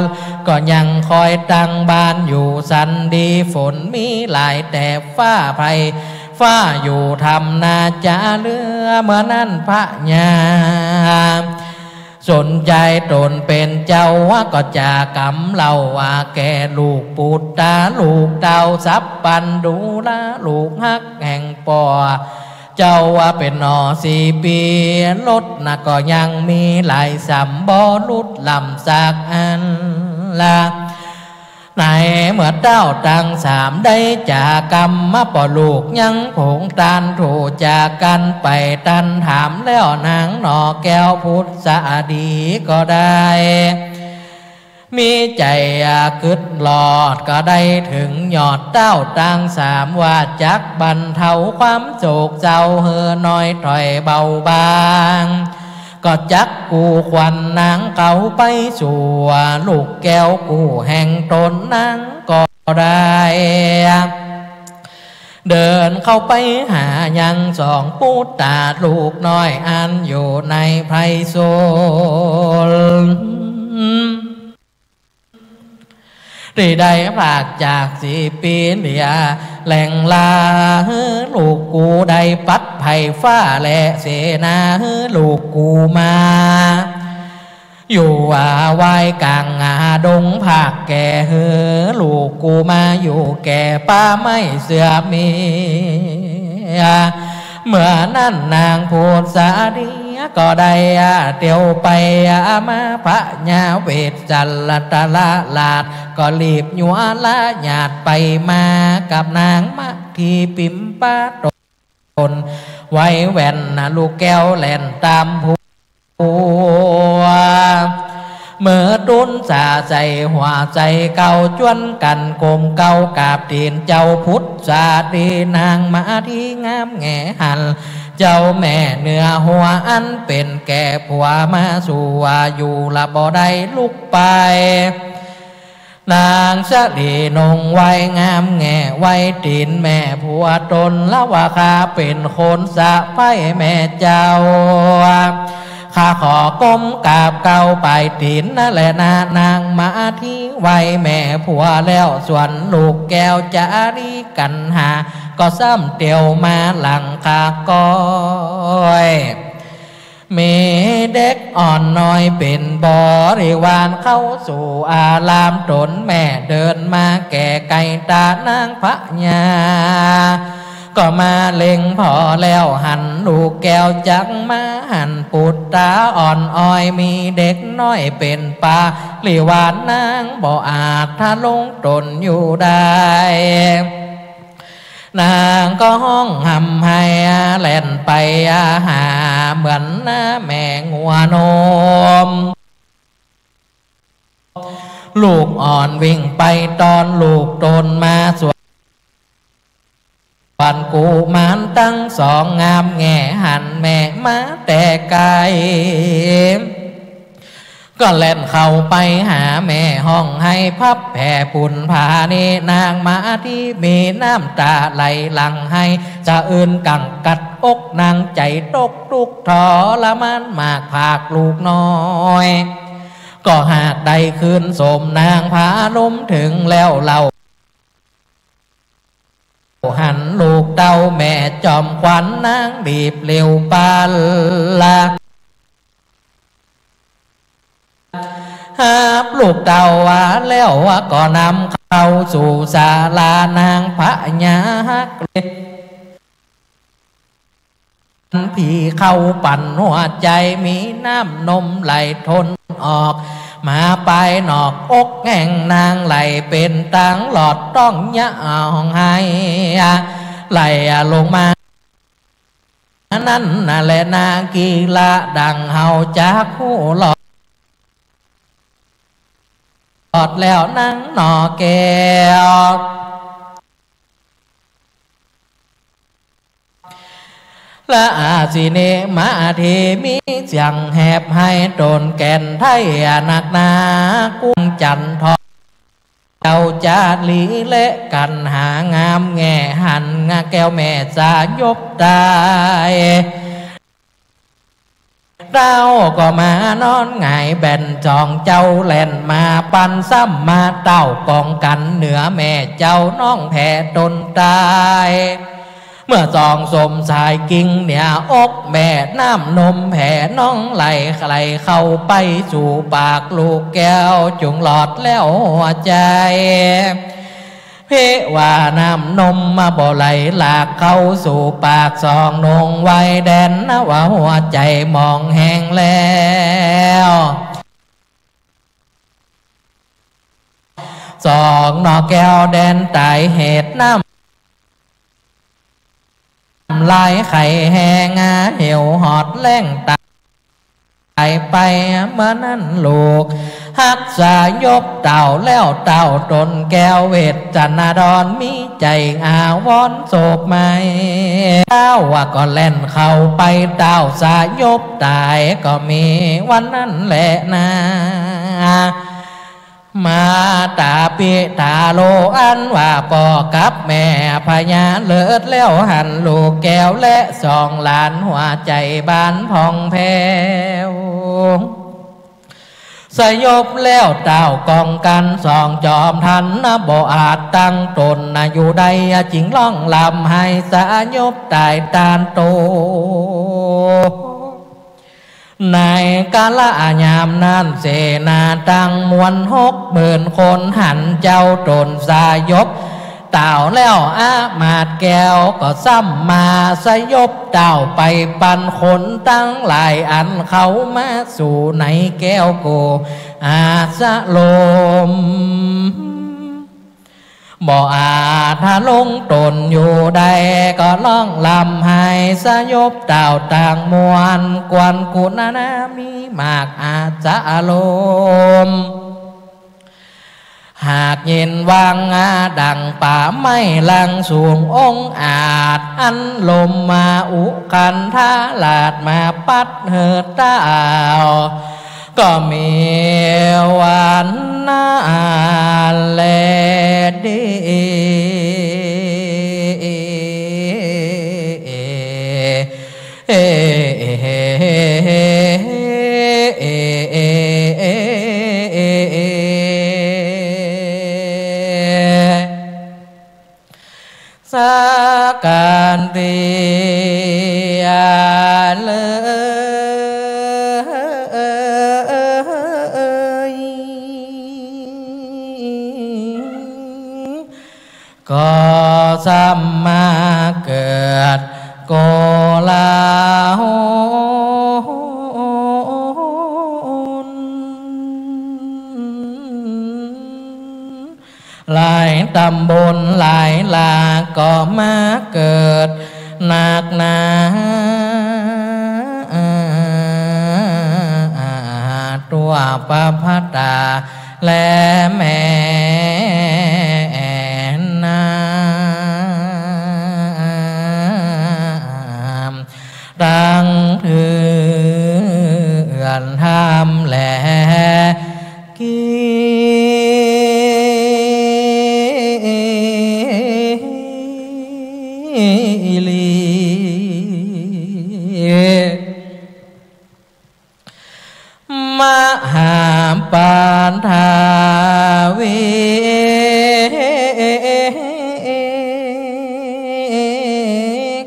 ก็ยังคอยตั้งบ้านอยู่สันดีฝนมีหลายแต่ฟ้าภัยฟ้าอยู่ทำนาจะเลือเมื่อนั้นพระญาสนใจตนเป็นเจ้าว่าก็จะกำเล่าว่าแก่ลูกปูดตาลูกเต่าสับปันดูละลูกฮักแห่งปอเจ้าว่าเป็นนอ4 ปีลดนะก็ยังมีหลายสัมบอลุดลำสักอันละไหนเมื่อเต้าตั้ง3ได้จากกรรมมาป่อลูกยังผงตานถูกจากกันไปตันถามแล้วนางหนอแก้วพุทธสะดีก็ได้มีใจกึดหลอดก็ได้ถึงยอดเต้าตั้ง3ว่าจักบรรเทาความโศกเศร้าเฮอน้อยถอยเบาบางก็จักกูควันนางเขาไปสู่ลูกแก้วกูแห่งตนนางก็ได้เดินเข้าไปหายัง2ปูตาลูกน้อยอันอยู่ในไพรโซลที่ได้พากจาก4 ปีเหลียแหล่งลาลูกกูได้ปัดไผ่ฟ้าและเสนาลูกกูมาอยู่วายกลางดงภาคแก่ลูกกูมาอยู่แก่ป้าไม่เสื่อมีเมื่อนั้นนางพูดสาดีก็ได้เตียวไปมาพระญาเวทจัลลตะละลาดก็รีบยัวละหยาดไปมากับนางมาที่ปิมป้าตนไว้แว่นลูกแก้วแล่นตามผัวเมื่อตุนสาใจหัวใจเก่าจวนกันโกมเก่ากาบตีนเจ้าพุทธสาดีนางมาที่งามแง่หันเจ้าแม่เนื้อหัวอันเป็นแก่ผัวมาสู่อยู่ละบ่ได้ลุกไปนางสะลีนงไว้งามแง่ไว้ตีนแม่ผัวตนละว่าข้าเป็นคนสะไพ่แม่เจ้าข้าขอก้มกราบเก่าไปตีนนั่นแหละนางมาที่ไว้แม่ผัวแล้วส่วนลูกแก้วจะรีกันหาก็ซ้ำเตียวมาหลังคาก้อยมีเด็กอ่อนน้อยเป็นบริวารเข้าสู่อารามตนแม่เดินมาแก่ไก่ตานางพระญา ก็มาเล็งพอแล้วหันลูกแก้วจักมาหันปุตตาอ่อนอ้อยมีเด็กน้อยเป็นปลาลิวานนางบ่อาจถ้าลงตนอยู่ได้นางก็ห้องหำให้แล่นไปหาเหมือนแม่งัวนมลูกอ่อนวิ่งไปตอนลูกตนมาสวนปันกูมานตั้งสองงามแง่หันแม่มาแต่ไกลก็เล่นเข้าไปหาแม่ห้องให้พับแผ่ปุ่นผานี่นางมาที่มีน้ำตาไหลหลังให้จะอื่นกังกัดอกนางใจตกทุกทรมานมากภาคลูกน้อยก็หากได้คืนสมนางพาล้มถึงแล้วเราหันลูกเต้าแม่จอมขวัญนางบีบเร็วปาละหาลูกเต่าว่าแล้วก็นำเข้าสู่ศาลานางพระญาเลยพี่เข้าปั่นหัวใจมีน้ำนมไหลทนออกมาไปนอกอกแห่งนางไหลเป็นตังหลอดต้องยะห้องให้ไหลลงมานั่นแหละนางกีฬาดังเฮาจากผู้หลอดแล้วนั่งหนอแก้วและอาสิเนมาเทมิจังแหบให้โดนแก่นไทยหนักนากุ้งจันทองเจ้าจาลีเละกันหางามแง่หันงาแก้วแม่สายบได้เต้าก็มานอนหงายแบนจองเจ้าแล่นมาปันซ้ำมาเต้ากองกันเหนือแม่เจ้าน้องแผ่ตนตายเมื่อจองสมสายกิ่งเนี่ยอกแม่น้ำนมแผ่น้องไหลใครเข้าไปสู่ปากลูกแก้วจุงหลอดแล้วหัวใจเพว่าน้ำนมมาบ่ไหลหลากเข้าสู่ปากสองนงไว้แดนนะว่าหัวใจมองแห้งแล้วสองนอแก้วแดนตายเหตุน้ำลายไข่แหงเหี่ยวหอดแรงตายไปเมื่อนั้นลูกหักษายบเต่าแล้วเต่าตนแก้วเวทจันดรมีใจอาวรโศกไม่เต้าว่าก็เล่นเข้าไปเต่าสายบตายก็มีวันนั้นแหละนะมาตาปิตาโลอันว่าปอกับแม่พญาเลิศแล้วหันลูกแก้วและสองหลานหัวใจบานพองแผ้วสยบแล้วเต่ากองกันสองจอมทันนะบ่อาจตั้งตนนะอยู่ใดจิงล่องลำให้สยบตายตานโตในกาลยามนั้นเสนาตั้งมวล60,000 คนหันเจ้าตนสายบเต่าแล้วอามาดแก้วก็ซ้ำมาสยบเต่าไปปันคนตั้งหลายอันเขามาสู่ในแก้วโกอาสะลมบ่อาจถ้าลงตนอยู่ใดก็ล่องลำให้สยบเต่าต่างมวลกวนกุณนามีมากอาจจะลมหากเย็นวางดังป่าไม่ลังสูงองอาจอันลมมาอุคันท่าลาดมาปัดเหือเต้าก็มีวันนาเลดีสักการเรียเลยก็สัมมาเกิ ลาโหหลายตำบลหลายลาก็มาเกิดหนักหนาตัวปพตาและแม่นาดังเถื่อนทำและกีลีมหาปานทาวี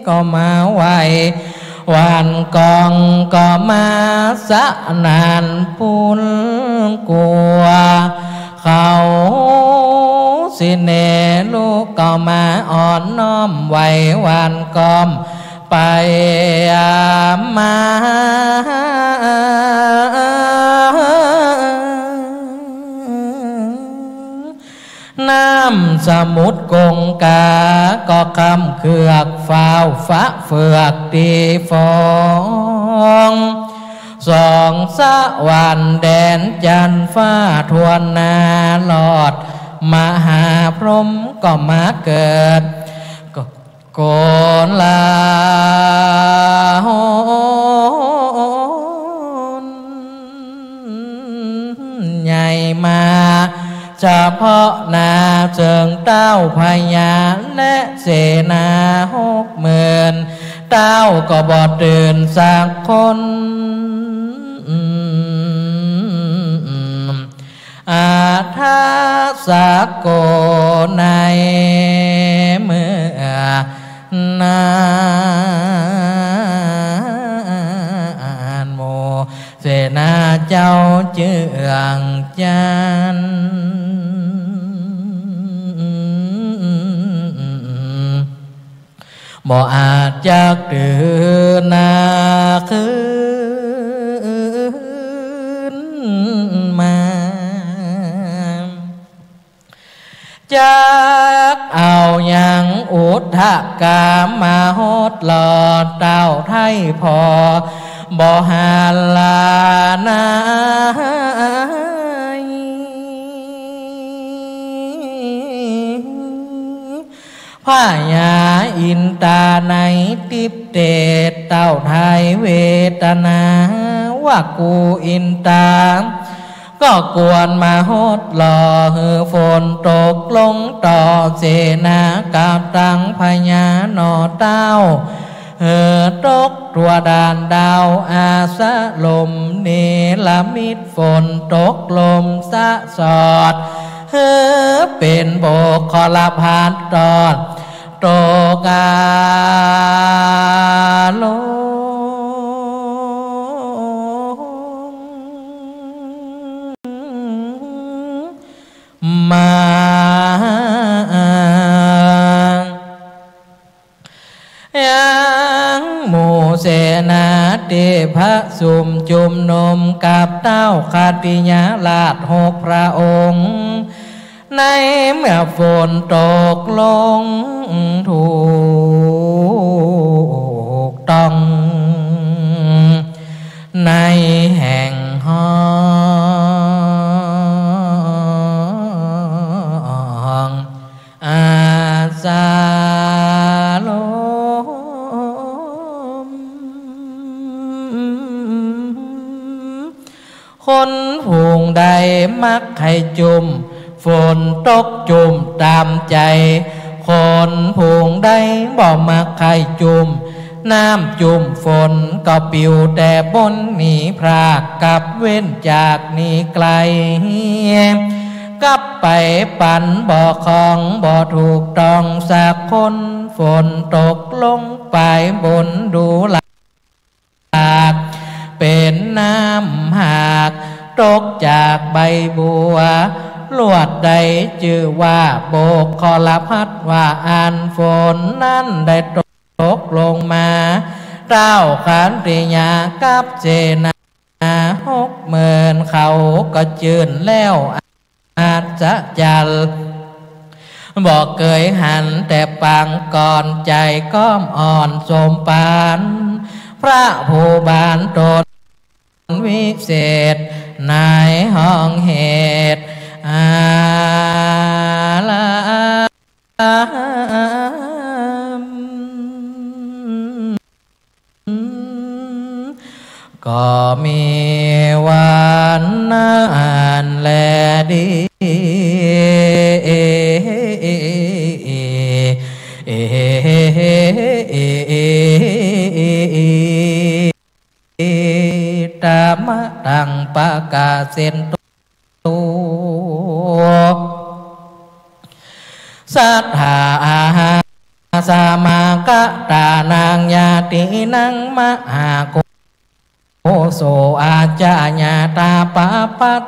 ก็มาไหววันกองก็มาสะนานปุลกัวเขาสิเนลูกก็มาอ่อนน้อมไหววันกอมไปมาน้ำสมุทรกงกาก็คำเขือกฟ้าวฟ้าเฟือกตีฟองสองสะวันแดนจันฟ้าทวนนาหลอดมหาพรหมก็มาเกิดก็โกนลาโหนใหญ่มาเฉพาะนาเชิงเต้าพญาและเสนา60,000เต้าก็บ่ตื่นสักคนอาทาสาโกในเมื่อนานโมเสนาเจ้าเจืองจันบ่อาจจักตื่นนาคืนมาจักเอาอย่างอุทธกามาโหดหลอดเต้าไทยพอบ่หาลานาพญาอินตาในติบเตตเต้าไทยเวทนาว่ากูอินตาก็กวนมาโหดหล่อหือฝนตกลงต่อเสนากับตังพญานอเต้าตกตัวดานดาวอาสะลมเนลมิดฝนตกลมสะสอดเป็นโบกขอลาพานตอดโตกาโลมายังหมู่เสนาเตพระสุมจุมนมกับเต้าคาติยาลาด6 พระองค์ในเมื่อฝนตกลงถูกต้องในแห่งห้องอาสาลมคนผูงใดมักให้จุมฝนตกจุมตามใจคนผูงได้บ่มาใครจุมน้ำจุมฝนก็ปิวแต่บนหนีพรากกับเว้นจากนี้ไกลกับไปปั่นบ่อของบ่ถูกต้องสักคนฝนตกลงไปบนดูหลากเป็นน้ำหากตกจากใบบัวลวดใดชื่อว่าโบกขอลพัดว่าอ่านฝนนั้นได้ตกลงมา เต้าขันติยากับเจนา60,000เขาก็จืนแล้วอาจจะจัลบอกเกยหันแต่ปังก่อนใจก้อมอ่อนสมปานพระผู้บานตนวิเศษนายห้องเหตุอาลาก็มีวันนั้นแลดีตามะตังปะกาเซนตุสัทธาสามากะตานางญาตินังมหาโกโสอาจาญาตาปะปัต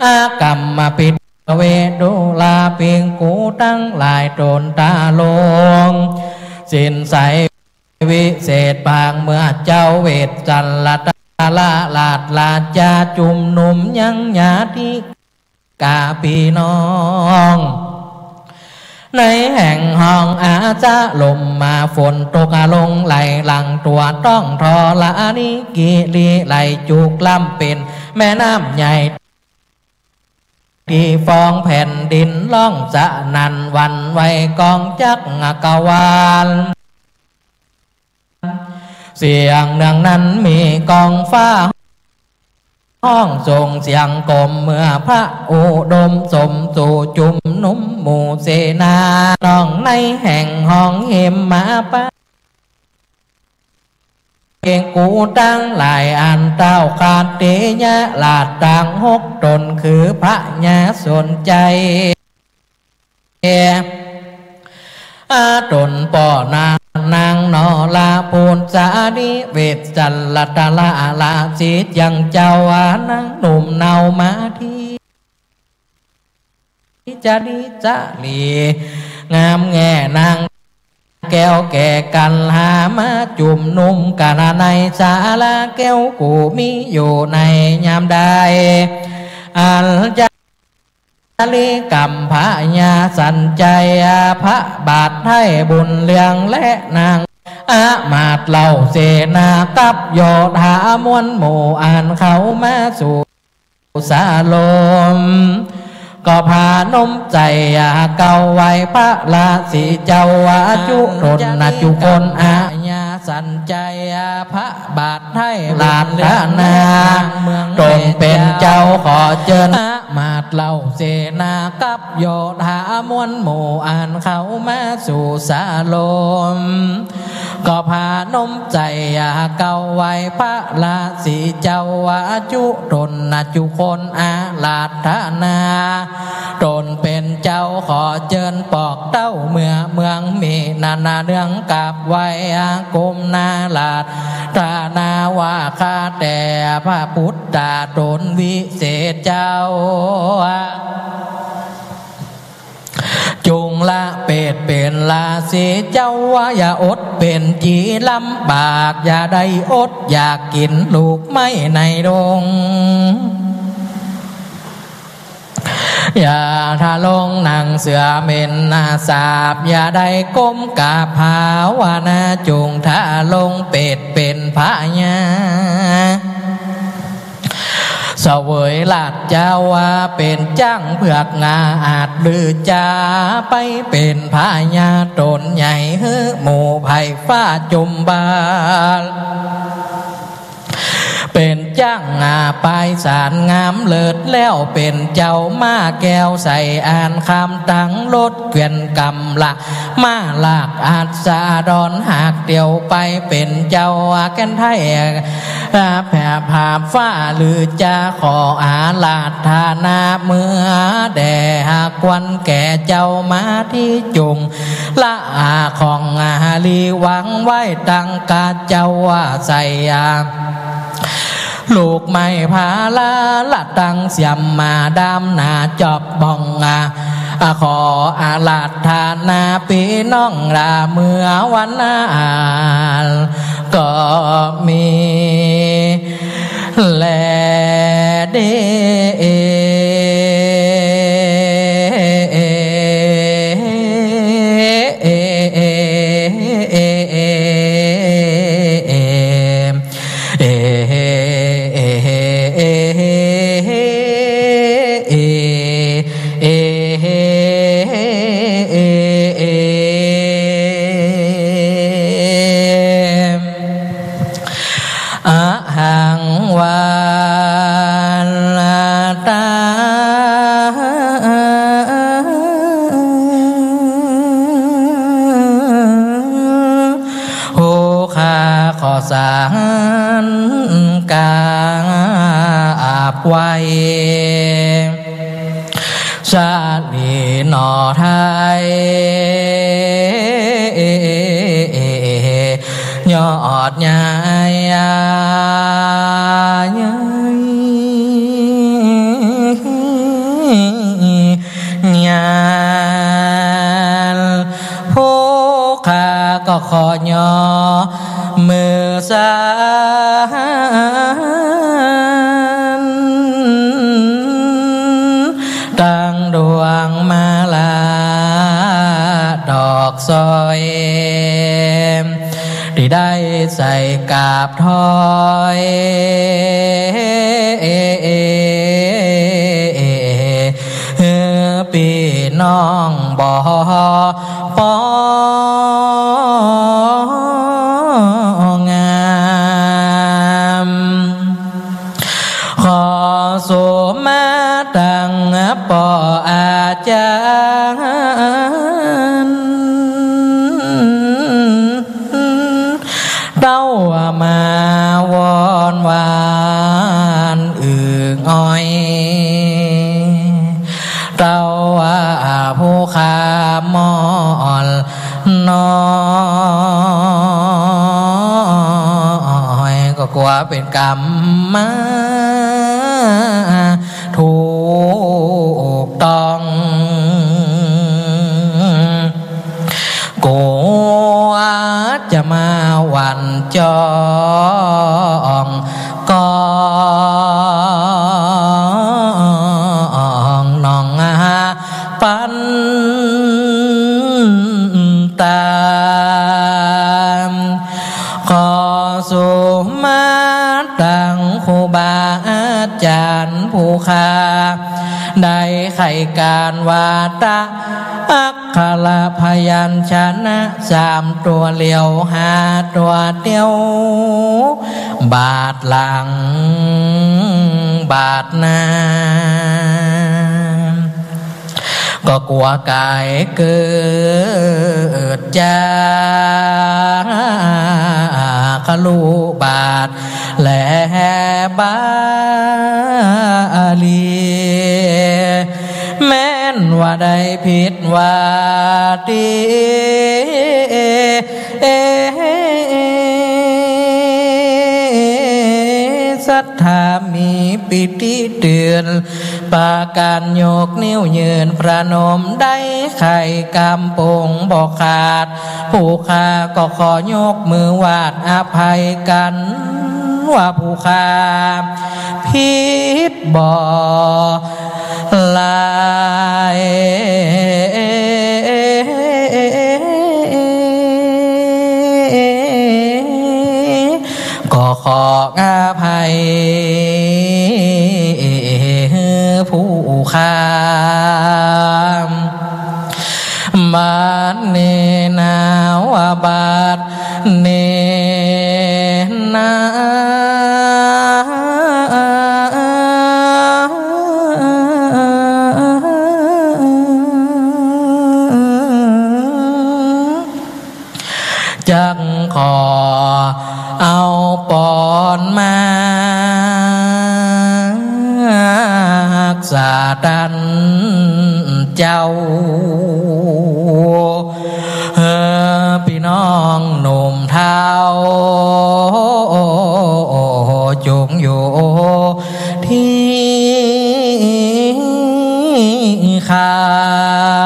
อากรรมปิดเวดุลาเพียงกูตั้งหลายตนตาลงสินใสวิเศษบางเมื่อเจ้าเวทจันละตาลาลาดลาจาจุมนุมยังญาติกาปีน้องในแห่งห้องอาจะลมมาฝนตกลงไหลหลังตัวต้องทอละนิกิลีไหลจุกล้ำเป็นแม่น้ำใหญ่ที่ฟองแผ่นดินล่องจะนันวันไว้กองจักกวาลเสียงเนืองนั้นมีกองฟ้าห้องส่งเสียงกลมเมื่อพระอุดมสมสู่จุมนุมหมู่เสนาน้องในแห่งห้องเหมมาปะเก่งกูตั้งหลายอันเต้าขาดเตยะลาดต่าง6 ตนคือพระญาสนใจตนป่อนานางนอลาปูนสาดิเวทจันละตาลาลาจิตยังเจ้านางหนุ่มเนามาที่จะดีจะลีงามแง่นางแก้วแก่กันหามาจุ่มนุ่มกันในศาลาแก้วกูมีอยู่ในยามใดอัลจาลิกรรมพระญาสันใจพระบาทให้บุญเลี้ยงและนางอามาตเหล่าเสนากับโยธามวลหมู่อ่านเขามาสู่สาลมก็พานมใจเก่าไว้พระราศีเจ้าวาจุตนนาจุคนอาญาสันใจพระบาทให้ลาดนาตนเป็นเจ้าขอเจิญมาตเหล่าเสนากับโยธามวลหมู่อ่านเขามาสู่สาลมก็พานมใจเก่าไว้พระราศีเจ้าวาจุตนนาจุคนอาลาดนาตนเป็นเจ้าขอเจิญปอกเต้าเมืองมีนานาเรื่องกับไว้กุมนาลาดตานาวาคาแต่พระพุทธาตนวิเศษเจ้าจุงละเป็ดเป็นลาสีเจ้าว่าอย่าอดเป็นจีลำบากอย่าได้อดอยากกินลูกไม้ในดงอย่าทาลงนางเสือเม็นนาสาบอย่าได้ก้มกาภาวนาจุงทาลงเป็ดเป็นพระญาเสวยลาดเจ้าว่าเป็นจ้างเผือกงาอาจลือจาไปเป็นพระญาตนใหญ่หมู่ไผ่ฟ้าจุมบาลเป็นจ้างงาปลายสารงามเลิศแล้วเป็นเจ้ามาแก้วใส่อ่านคำตั้งลดเกวียนกำละมาลากอาจสาดอนหากเดียวไปเป็นเจ้าแกันไทยแผ่ผาฟ้าหรือจะขออาลาธานาเมื่อแด่หากวันแก่เจ้ามาที่จุงละอาของอาลีหวังไว้ตั้งกาเจ้าว่าใส่ลูกไม่พาลาละตังเสียมมาดำนาจอบบอง ขออาลาธานาพี่น้องราเมื่อวันนั้นก็มีแลเดสารกาอาบไว้ชาลีนอไทยยอดใหญ่ผู้ข้าก็ขอยอมือสานตั้งดวงมาลาดอกซอยที่ได้ใส่กาบถอยพี่น้องบ่ปองามขอสุมาตังปออาจารย์เต้ามาวอนวานอึ่งอ้อยเต้าผู้ขามอนน้อยก็กลัวเป็นกรรมมาถูกต้องกลัวจะมาหวั่นจองก็น้องปันตามขอสุมาตังครูบาอาจารย์ผู้ค้าได้ไขการวาตะอักขระพยัญชนะ3ตัวเลียว5ตัวเดียวบาทหลังบาทหน้าก็กลัวกายเกิดจากลูบาทและบาลีแม้นว่าได้ผิดว่าดีศรัทธามีปิติเตือนปาการโยกนิ้วยืนประนมได้ไข่กำปงบอกขาดผู้ข้าก็ขอยกมือวาดอภัยกันว่าผู้ข้าผิดบ่ลายก็ขออภัยผู้ข้าบ้านเนนาวบาดเนนาจังขอเอาปอนมาสาดันเจ้าพี่น้องหนุ่มเท้าจงอยู่ที่ข้า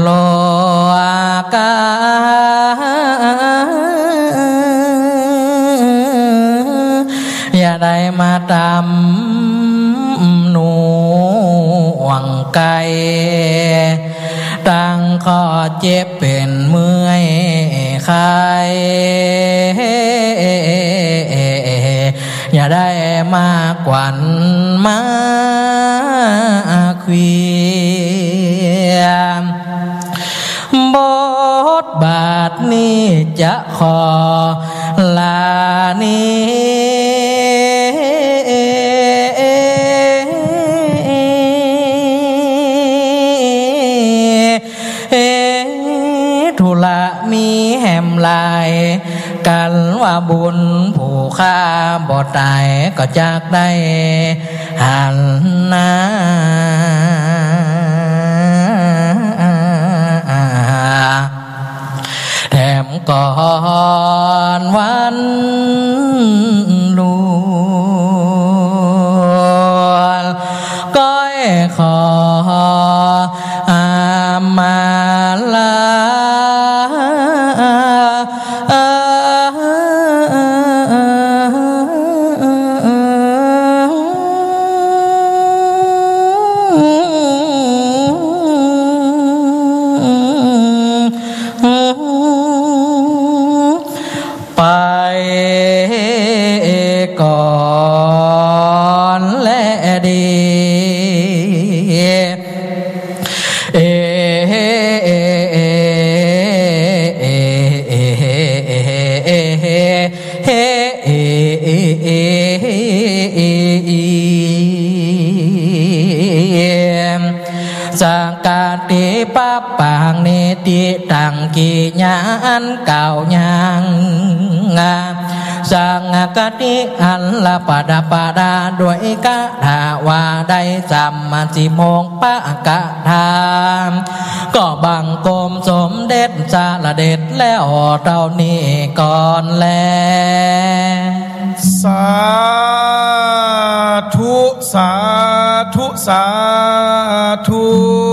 โลกาอย่าได้มาตำหนูหวังไกลตั้งข้อเจ็บเป็นเมื่อยคายอย่าได้มากวันมาคุยบทบาทนี้จะขอลาธุระมีแหมลายกันว่าบุญผู้ข้าบ่ตายก็จากได้หันหน้าแถมก่อนวันลูก้อยขอมาลาไปก่อนและดีสังกาติปะปางเนติตังกิญาณเก่ายังสังกติอันละปะดาปะดาด้วยกะถาว่าได้สัมมาสิโมงปะกะทามก็บังกรมสมเด็จสารเด็จแล้วเท่านี้ก่อนแลสาธุสาธุสาธุ